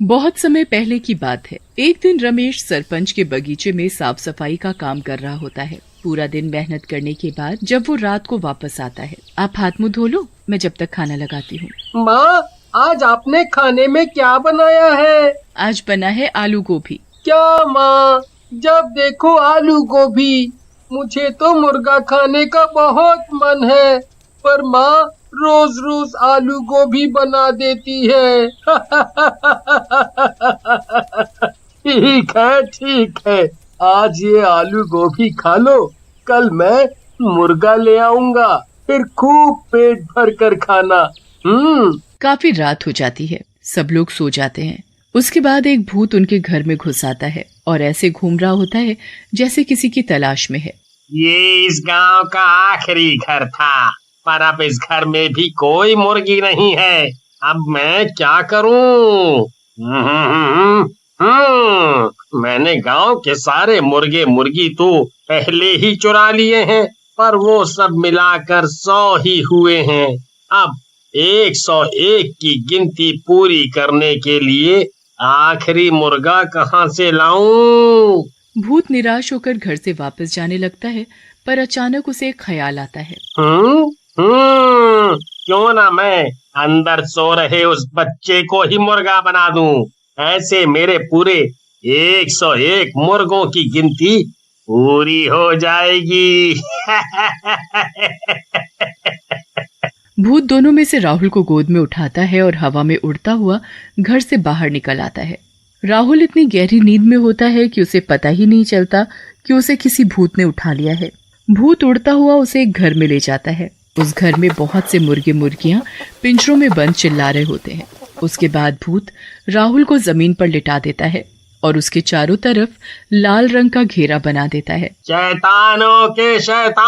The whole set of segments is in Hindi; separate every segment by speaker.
Speaker 1: बहुत समय पहले की बात है। एक दिन रमेश सरपंच के बगीचे में साफ सफाई का काम कर रहा होता है। पूरा दिन मेहनत करने के बाद जब वो रात को वापस आता है, आप हाथ मुंह धो लो, मैं जब तक खाना लगाती हूँ।
Speaker 2: माँ, आज आपने खाने में क्या बनाया है?
Speaker 1: आज बना है आलू गोभी।
Speaker 2: क्या माँ, जब देखो आलू गोभी। मुझे तो मुर्गा खाने का बहुत मन है, पर माँ रोज रोज आलू गोभी बना देती है। ठीक है, आज ये आलू गोभी खा लो, कल मैं मुर्गा ले आऊंगा, फिर खूब पेट भर कर खाना।
Speaker 1: काफी रात हो जाती है, सब लोग सो जाते हैं। उसके बाद एक भूत उनके घर में घुस आता है और ऐसे घूम रहा होता है जैसे किसी की तलाश में है।
Speaker 3: ये इस गांव का आखिरी घर था, पर अब इस घर में भी कोई मुर्गी नहीं है। अब मैं क्या करूं? मैंने गांव के सारे मुर्गे मुर्गी तो पहले ही चुरा लिए हैं, पर वो सब मिलाकर 100 ही हुए हैं। अब 101 की गिनती पूरी करने के लिए आखिरी मुर्गा कहाँ से लाऊं?
Speaker 1: भूत निराश होकर घर से वापस जाने लगता है, पर अचानक उसे एक ख्याल आता है।
Speaker 3: क्यों ना मैं अंदर सो रहे उस बच्चे को ही मुर्गा बना दूं। ऐसे मेरे पूरे 101 मुर्गों की गिनती पूरी हो जाएगी।
Speaker 1: भूत दोनों में से राहुल को गोद में उठाता है और हवा में उड़ता हुआ घर से बाहर निकल आता है। राहुल इतनी गहरी नींद में होता है कि उसे पता ही नहीं चलता कि उसे किसी भूत ने उठा लिया है। भूत उड़ता हुआ उसे एक घर में ले जाता है। उस घर में बहुत से मुर्गे मुर्गियां पिंजरों में बंद चिल्ला रहे होते हैं। उसके बाद भूत राहुल को जमीन पर लिटा देता है और उसके चारों तरफ लाल रंग का घेरा बना देता है।
Speaker 3: शैतानों के शैतान,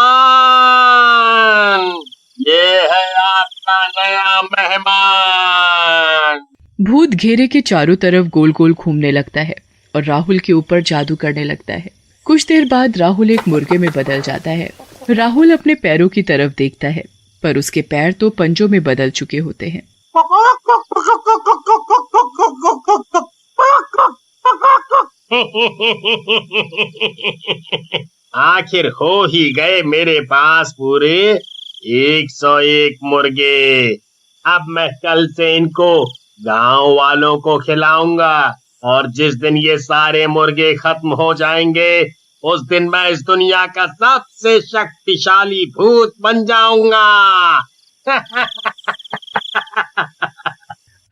Speaker 3: ये है आपका नया मेहमान।
Speaker 1: भूत घेरे के चारों तरफ गोल गोल घूमने लगता है और राहुल के ऊपर जादू करने लगता है। कुछ देर बाद राहुल एक मुर्गे में बदल जाता है। राहुल अपने पैरों की तरफ देखता है, पर उसके पैर तो पंजों में बदल चुके होते हैं।
Speaker 3: आखिर हो ही गए मेरे पास पूरे 101 मुर्गे। अब मैं कल से इनको गांव वालों को खिलाऊंगा, और जिस दिन ये सारे मुर्गे खत्म हो जाएंगे उस दिन मैं इस दुनिया का सबसे शक्तिशाली भूत बन जाऊंगा।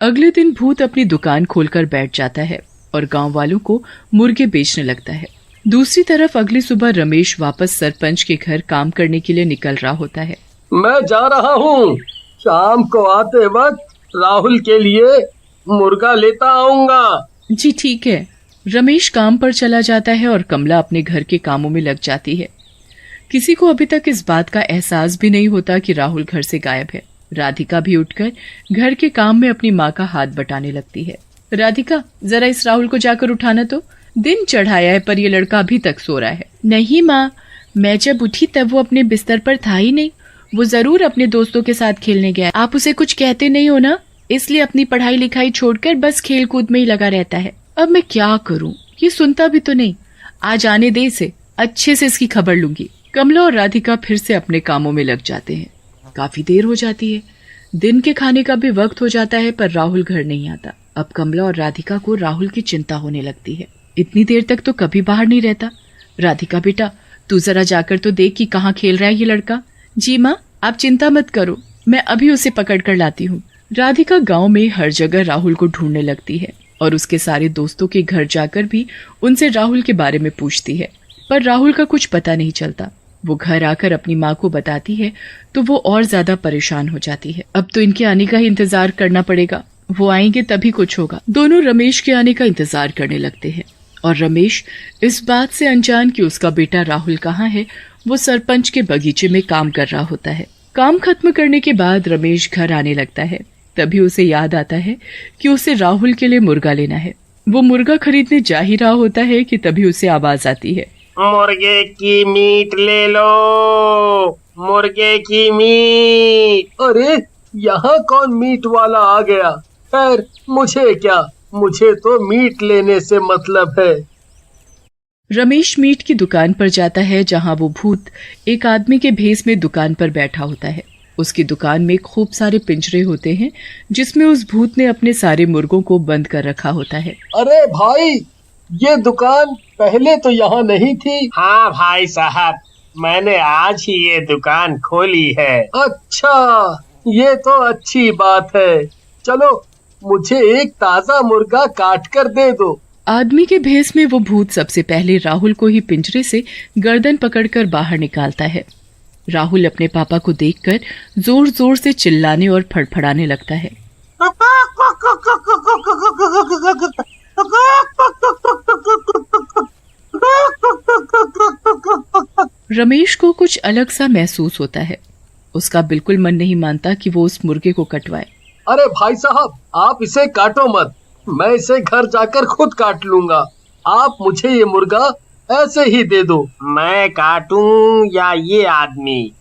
Speaker 1: अगले दिन भूत अपनी दुकान खोलकर बैठ जाता है और गांव वालों को मुर्गे बेचने लगता है। दूसरी तरफ अगली सुबह रमेश वापस सरपंच के घर काम करने के लिए निकल रहा होता है।
Speaker 2: मैं जा रहा हूँ, शाम को आते वक्त राहुल के लिए मुर्गा लेता आऊंगा।
Speaker 1: जी ठीक है। रमेश काम पर चला जाता है और कमला अपने घर के कामों में लग जाती है। किसी को अभी तक इस बात का एहसास भी नहीं होता कि राहुल घर से गायब है। राधिका भी उठकर घर के काम में अपनी माँ का हाथ बटाने लगती है। राधिका, जरा इस राहुल को जाकर उठाना तो। दिन चढ़ाया है पर ये लड़का अभी तक सो रहा है। नहीं माँ, मैं जब उठी तब वो अपने बिस्तर पर था ही नहीं। वो जरूर अपने दोस्तों के साथ खेलने गया। आप उसे कुछ कहते नहीं हो ना, इसलिए अपनी पढ़ाई लिखाई छोड़कर बस खेल कूद में ही लगा रहता है। अब मैं क्या करूं, ये सुनता भी तो नहीं। आज आने दे इसे, अच्छे से इसकी खबर लूंगी। कमला और राधिका फिर से अपने कामों में लग जाते हैं। काफी देर हो जाती है। दिन के खाने का भी वक्त हो जाता है, पर राहुल घर नहीं आता। अब कमला और राधिका को राहुल की चिंता होने लगती है। इतनी देर तक तो कभी बाहर नहीं रहता। राधिका बेटा, तू जरा जाकर तो देख कि कहाँ खेल रहा है ये लड़का। जी माँ, आप चिंता मत करो, मैं अभी उसे पकड़ कर लाती हूँ। राधिका गांव में हर जगह राहुल को ढूंढने लगती है और उसके सारे दोस्तों के घर जाकर भी उनसे राहुल के बारे में पूछती है, पर राहुल का कुछ पता नहीं चलता। वो घर आकर अपनी माँ को बताती है तो वो और ज्यादा परेशान हो जाती है। अब तो इनके आने का ही इंतजार करना पड़ेगा, वो आएंगे तभी कुछ होगा। दोनों रमेश के आने का इंतजार करने लगते हैं और रमेश इस बात से अनजान कि उसका बेटा राहुल कहाँ है, वो सरपंच के बगीचे में काम कर रहा होता है। काम खत्म करने के बाद रमेश घर आने लगता है। तभी उसे याद आता है कि उसे राहुल के लिए मुर्गा लेना है। वो मुर्गा खरीदने जा ही रहा होता है कि तभी उसे आवाज आती है,
Speaker 3: मुर्गे की मीट ले लो, मुर्गे की मीट।
Speaker 2: अरे, यहाँ कौन मीट वाला आ गया? खैर मुझे क्या, मुझे तो मीट लेने से मतलब है।
Speaker 1: रमेश मीट की दुकान पर जाता है जहां वो भूत एक आदमी के भेस में दुकान पर बैठा होता है। उसकी दुकान में खूब सारे पिंजरे होते हैं जिसमें उस भूत ने अपने सारे मुर्गों को बंद कर रखा होता है।
Speaker 2: अरे भाई, ये दुकान पहले तो यहाँ नहीं थी।
Speaker 3: हाँ भाई साहब, मैंने आज ही ये दुकान खोली है।
Speaker 2: अच्छा, ये तो अच्छी बात है। चलो, मुझे एक ताजा मुर्गा काट कर दे दो।
Speaker 1: आदमी के भेस में वो भूत सबसे पहले राहुल को ही पिंजरे से गर्दन पकड़कर बाहर निकालता है। राहुल अपने पापा को देखकर जोर जोर से चिल्लाने और फड़फड़ाने लगता है। रमेश को कुछ अलग सा महसूस होता है। उसका बिल्कुल मन नहीं मानता कि वो उस मुर्गे को कटवाए।
Speaker 2: अरे भाई साहब, आप इसे काटो मत, मैं इसे घर जाकर खुद काट लूंगा। आप मुझे ये मुर्गा ऐसे ही दे दो।
Speaker 3: मैं काटूं या ये आदमी?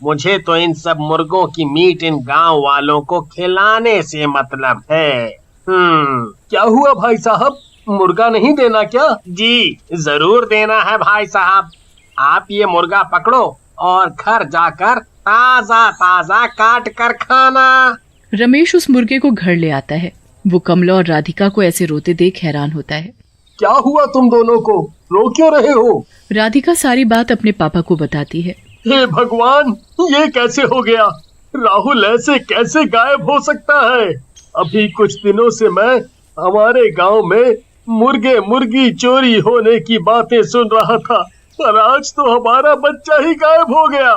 Speaker 3: मुझे तो इन सब मुर्गों की मीट इन गांव वालों को खिलाने से मतलब है।
Speaker 2: क्या हुआ भाई साहब, मुर्गा नहीं देना क्या?
Speaker 3: जी जरूर देना है भाई साहब। आप ये मुर्गा पकड़ो और घर जाकर ताजा ताजा काट कर खाना।
Speaker 1: रमेश उस मुर्गे को घर ले आता है। वो कमला और राधिका को ऐसे रोते देख हैरान होता है।
Speaker 2: क्या हुआ तुम दोनों को, रो क्यों रहे हो?
Speaker 1: राधिका सारी बात अपने पापा को बताती है।
Speaker 2: हे भगवान, ये कैसे हो गया? राहुल ऐसे कैसे गायब हो सकता है? अभी कुछ दिनों से मैं हमारे गांव में मुर्गे मुर्गी चोरी होने की बातें सुन रहा था, पर आज तो हमारा बच्चा ही गायब हो गया।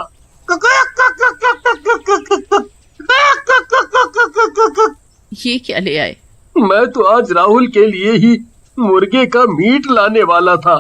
Speaker 1: ये क्या ले आए?
Speaker 2: मैं तो आज राहुल के लिए ही मुर्गे का मीट लाने वाला था,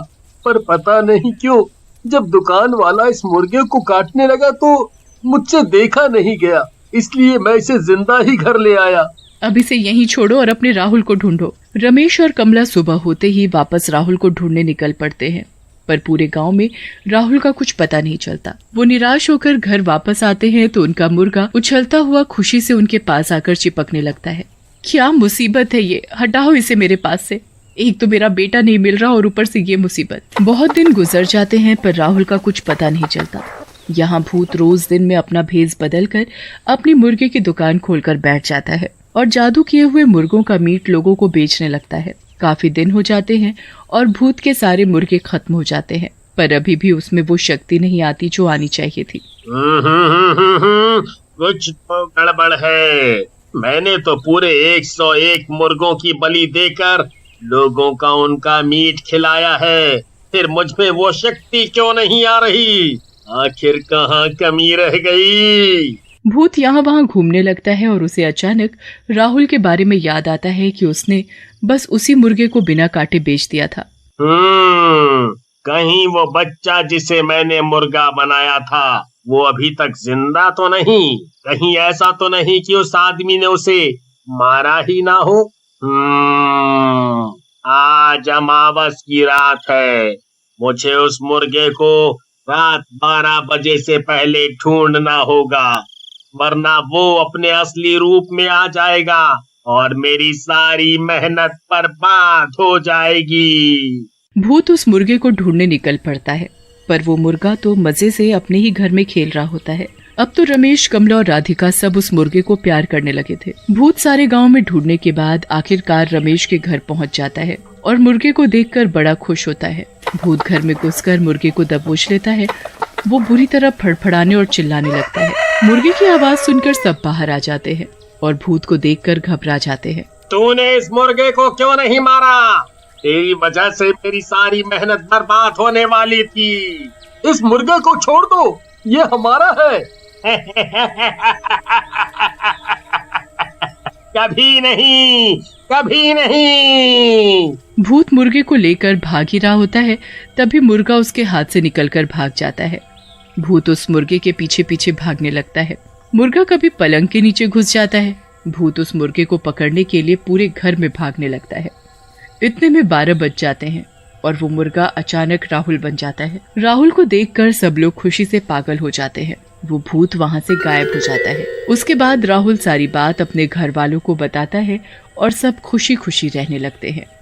Speaker 2: पर पता नहीं क्यों जब दुकान वाला इस मुर्गे को काटने लगा तो मुझसे देखा नहीं गया, इसलिए मैं इसे जिंदा ही घर ले आया।
Speaker 1: अब इसे यहीं छोड़ो और अपने राहुल को ढूंढो। रमेश और कमला सुबह होते ही वापस राहुल को ढूंढने निकल पड़ते हैं, पर पूरे गांव में राहुल का कुछ पता नहीं चलता। वो निराश होकर घर वापस आते हैं तो उनका मुर्गा उछलता हुआ खुशी से उनके पास आकर चिपकने लगता है। क्या मुसीबत है ये, हटाओ इसे मेरे पास से। एक तो मेरा बेटा नहीं मिल रहा और ऊपर से ये मुसीबत। बहुत दिन गुजर जाते हैं पर राहुल का कुछ पता नहीं चलता। यहाँ भूत रोज दिन में अपना भेष बदल कर अपनी मुर्गे की दुकान खोलकर बैठ जाता है और जादू किए हुए मुर्गों का मीट लोगों को बेचने लगता है। काफी दिन हो जाते हैं और भूत के सारे मुर्गे खत्म हो जाते हैं, पर अभी भी उसमें वो शक्ति नहीं आती जो आनी चाहिए थी।
Speaker 3: कुछ तो गड़बड़ है। मैंने तो पूरे 101 मुर्गों की बलि देकर लोगों का उनका मीट खिलाया है, फिर मुझ में वो शक्ति क्यों नहीं आ रही? आखिर कहाँ कमी रह गई?
Speaker 1: भूत यहाँ वहाँ घूमने लगता है और उसे अचानक राहुल के बारे में याद आता है कि उसने बस उसी मुर्गे को बिना काटे बेच दिया था।
Speaker 3: कहीं वो बच्चा जिसे मैंने मुर्गा बनाया था वो अभी तक जिंदा तो नहीं? कहीं ऐसा तो नहीं कि उस आदमी ने उसे मारा ही ना हो? आज अमावस की रात है। मुझे उस मुर्गे को रात 12 बजे से पहले ढूंढना होगा, वरना वो अपने असली रूप में आ जाएगा और मेरी सारी मेहनत बर्बाद हो जाएगी।
Speaker 1: भूत उस मुर्गे को ढूंढने निकल पड़ता है, पर वो मुर्गा तो मजे से अपने ही घर में खेल रहा होता है। अब तो रमेश, कमला और राधिका सब उस मुर्गे को प्यार करने लगे थे। भूत सारे गांव में ढूंढने के बाद आखिरकार रमेश के घर पहुंच जाता है और मुर्गे को देखकर बड़ा खुश होता है। भूत घर में घुसकर मुर्गे को दबोच लेता है। वो बुरी तरह फड़फड़ाने और चिल्लाने लगता है। मुर्गे की आवाज सुनकर सब बाहर आ जाते हैं और भूत को देखकर घबरा जाते हैं।
Speaker 3: तूने इस मुर्गे को क्यों नहीं मारा? तेरी वजह से मेरी सारी मेहनत बर्बाद होने वाली थी।
Speaker 2: इस मुर्गे को छोड़ दो, ये हमारा है।
Speaker 3: कभी नहीं, कभी नहीं।
Speaker 1: भूत मुर्गे को लेकर भाग ही रहा होता है, तभी मुर्गा उसके हाथ से निकलकर भाग जाता है। भूत उस मुर्गे के पीछे पीछे भागने लगता है। मुर्गा कभी पलंग के नीचे घुस जाता है। भूत उस मुर्गे को पकड़ने के लिए पूरे घर में भागने लगता है। इतने में 12 बज जाते हैं और वो मुर्गा अचानक राहुल बन जाता है। राहुल को देखकर सब लोग खुशी से पागल हो जाते हैं। वो भूत वहाँ से गायब हो जाता है। उसके बाद राहुल सारी बात अपने घर वालों को बताता है और सब खुशी खुशी रहने लगते हैं।